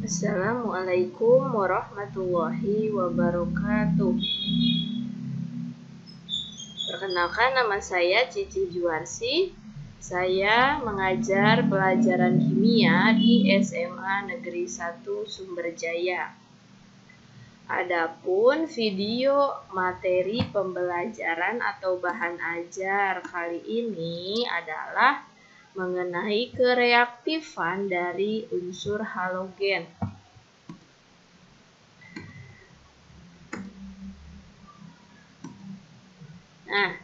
Assalamualaikum warahmatullahi wabarakatuh. Perkenalkan, nama saya Cici Juarsi. Saya mengajar pelajaran kimia di SMA Negeri 1 Sumberjaya. Adapun video materi pembelajaran atau bahan ajar kali ini adalah mengenai kereaktifan dari unsur halogen. Nah,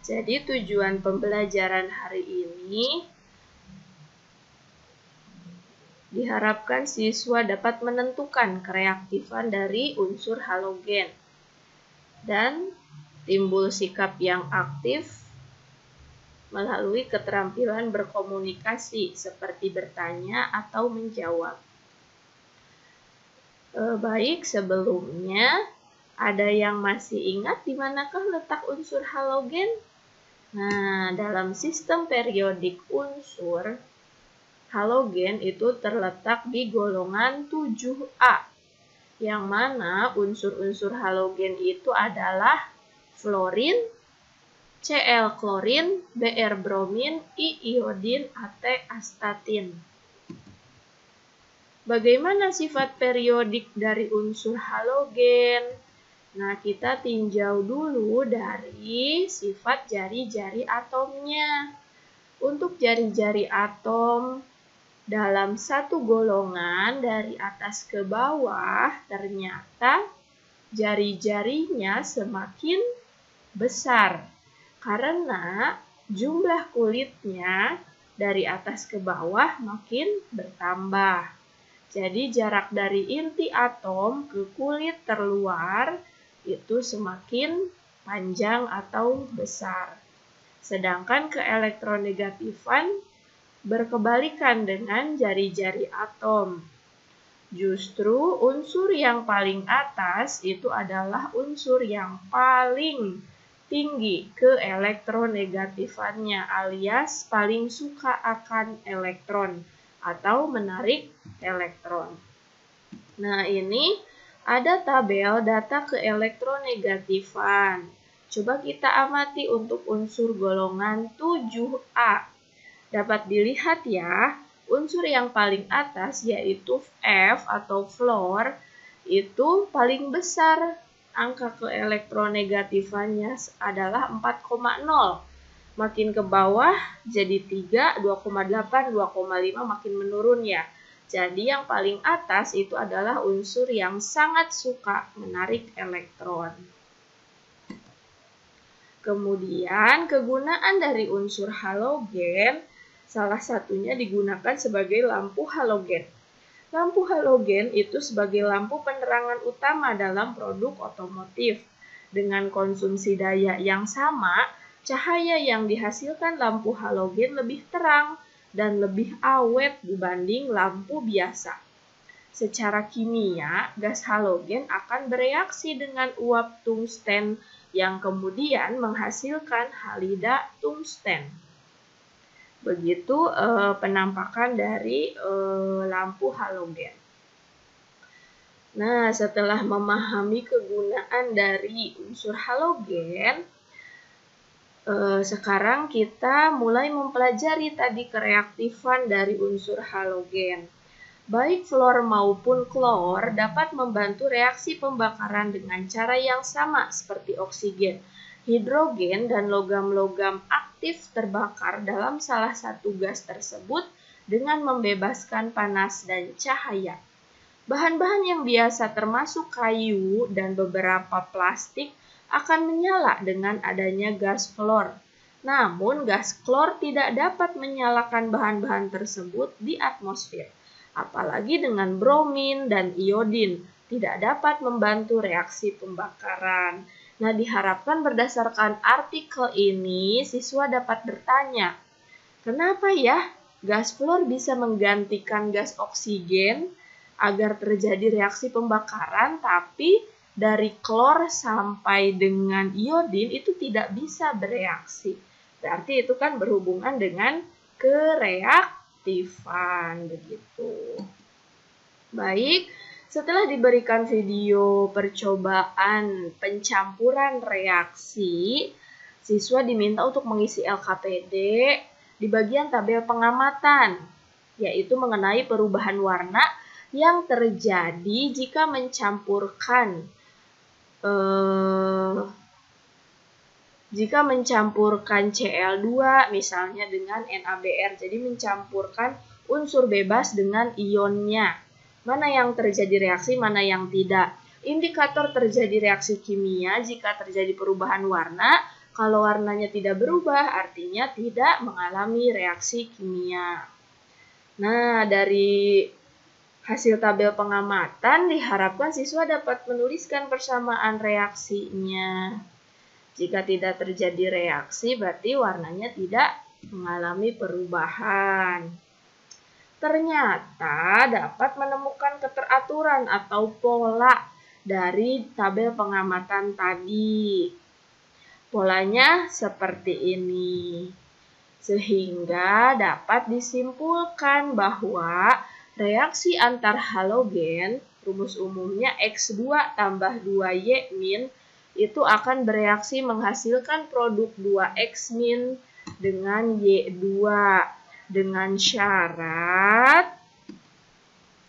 jadi tujuan pembelajaran hari ini diharapkan siswa dapat menentukan kereaktifan dari unsur halogen dan timbul sikap yang aktif melalui keterampilan berkomunikasi seperti bertanya atau menjawab. Baik, sebelumnya ada yang masih ingat di manakah letak unsur halogen? Nah, dalam sistem periodik unsur, halogen itu terletak di golongan 7A, yang mana unsur-unsur halogen itu adalah fluorin, Cl klorin, Br bromin, I iodin, At astatin. Bagaimana sifat periodik dari unsur halogen? Nah, kita tinjau dulu dari sifat jari-jari atomnya. Untuk jari-jari atom dalam satu golongan dari atas ke bawah, ternyata jari-jarinya semakin besar karena jumlah kulitnya dari atas ke bawah makin bertambah. Jadi jarak dari inti atom ke kulit terluar itu semakin panjang atau besar. Sedangkan keelektronegatifan berkebalikan dengan jari-jari atom. Justru unsur yang paling atas itu adalah unsur yang paling tinggi keelektronegatifannya, alias paling suka akan elektron atau menarik elektron. Nah, ini ada tabel data keelektronegatifan. Coba kita amati untuk unsur golongan 7A. Dapat dilihat ya, unsur yang paling atas yaitu F atau fluor itu paling besar. Angka keelektronegatifannya adalah 4,0. Makin ke bawah jadi 3, 2,8, 2,5 makin menurun ya. Jadi yang paling atas itu adalah unsur yang sangat suka menarik elektron. Kemudian kegunaan dari unsur halogen, salah satunya digunakan sebagai lampu halogen. Lampu halogen itu sebagai lampu penerangan utama dalam produk otomotif. Dengan konsumsi daya yang sama, cahaya yang dihasilkan lampu halogen lebih terang dan lebih awet dibanding lampu biasa. Secara kimia, gas halogen akan bereaksi dengan uap tungsten yang kemudian menghasilkan halida tungsten. Begitu penampakan dari lampu halogen. Nah, setelah memahami kegunaan dari unsur halogen, sekarang kita mulai mempelajari tadi kereaktifan dari unsur halogen. Baik fluor maupun klor dapat membantu reaksi pembakaran dengan cara yang sama seperti oksigen. Hidrogen dan logam-logam aktif terbakar dalam salah satu gas tersebut dengan membebaskan panas dan cahaya. Bahan-bahan yang biasa termasuk kayu dan beberapa plastik akan menyala dengan adanya gas klor. Namun gas klor tidak dapat menyalakan bahan-bahan tersebut di atmosfer, apalagi dengan bromin dan iodin tidak dapat membantu reaksi pembakaran. Nah, diharapkan berdasarkan artikel ini, siswa dapat bertanya, kenapa ya gas fluor bisa menggantikan gas oksigen agar terjadi reaksi pembakaran, tapi dari klor sampai dengan iodin itu tidak bisa bereaksi. Berarti itu kan berhubungan dengan kereaktifan, begitu. Baik, setelah diberikan video percobaan pencampuran reaksi, siswa diminta untuk mengisi LKPD di bagian tabel pengamatan, yaitu mengenai perubahan warna yang terjadi jika mencampurkan Cl2 misalnya dengan NaBr, jadi mencampurkan unsur bebas dengan ionnya. Mana yang terjadi reaksi, mana yang tidak. Indikator terjadi reaksi kimia jika terjadi perubahan warna. Kalau warnanya tidak berubah, artinya tidak mengalami reaksi kimia. Nah, dari hasil tabel pengamatan diharapkan siswa dapat menuliskan persamaan reaksinya. Jika tidak terjadi reaksi, berarti warnanya tidak mengalami perubahan. Ternyata dapat menemukan keteraturan atau pola dari tabel pengamatan tadi. Polanya seperti ini. Sehingga dapat disimpulkan bahwa reaksi antar halogen, rumus umumnya X2 tambah 2Y- itu akan bereaksi menghasilkan produk 2X- dengan Y2. Dengan syarat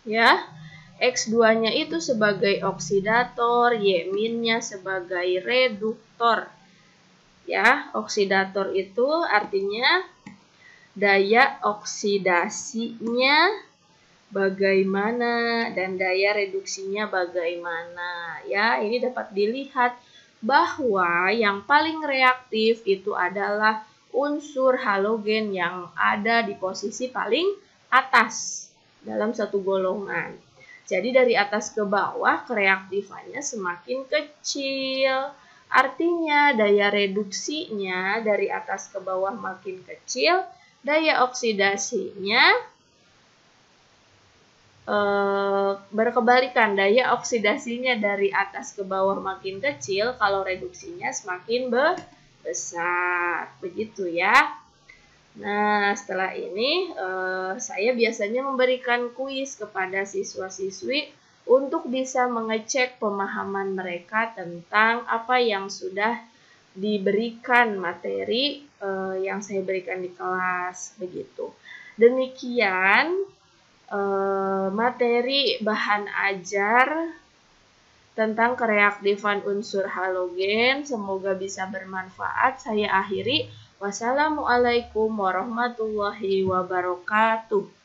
ya X2-nya itu sebagai oksidator, Y-nya sebagai reduktor. Ya, oksidator itu artinya daya oksidasinya bagaimana dan daya reduksinya bagaimana. Ya, ini dapat dilihat bahwa yang paling reaktif itu adalah unsur halogen yang ada di posisi paling atas dalam satu golongan. Jadi dari atas ke bawah kereaktifannya semakin kecil. Artinya daya reduksinya dari atas ke bawah makin kecil, daya oksidasinya berkebalikan, daya oksidasinya dari atas ke bawah makin kecil, kalau reduksinya semakin besar, begitu ya. Nah, setelah ini saya biasanya memberikan kuis kepada siswa-siswi untuk bisa mengecek pemahaman mereka tentang apa yang sudah diberikan materi yang saya berikan di kelas, begitu. Demikian materi bahan ajar tentang kereaktifan unsur halogen. Semoga bisa bermanfaat. Saya akhiri. Wassalamualaikum warahmatullahi wabarakatuh.